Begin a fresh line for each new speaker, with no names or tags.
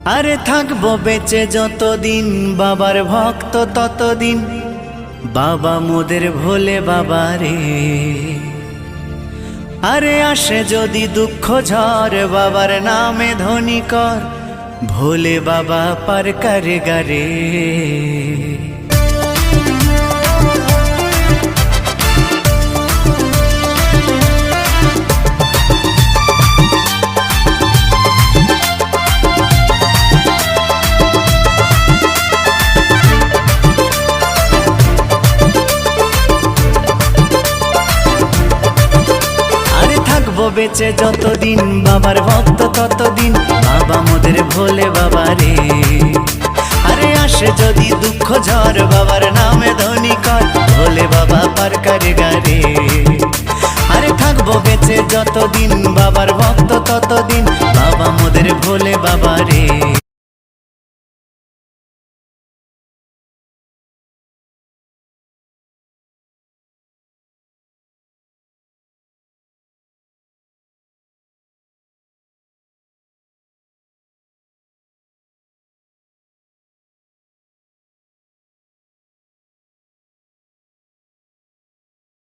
আরে থাকবো বেঁচে যতদিন বাবার ভক্ত ততদিন, বাবা মোদের ভোলে বাবা রে। আরে আসে যদি দুঃখ ঝড় বাবার নামে ধ্বনি কর, ভোলে বাবা পার করে গারে। বেঁচে যতদিন বাবার ভক্ত ততদিন, বাবা মোদের ভোলে বাবা রে। আরে আসে যদি দুঃখ ঝড় বাবার নামে ধ্বনি কর, ভোলে বাবা পার করে গারে। আরে থাকবো বেঁচে যতদিন বাবার ভক্ত ততদিন, বাবা মোদের ভোলে বাবা রে।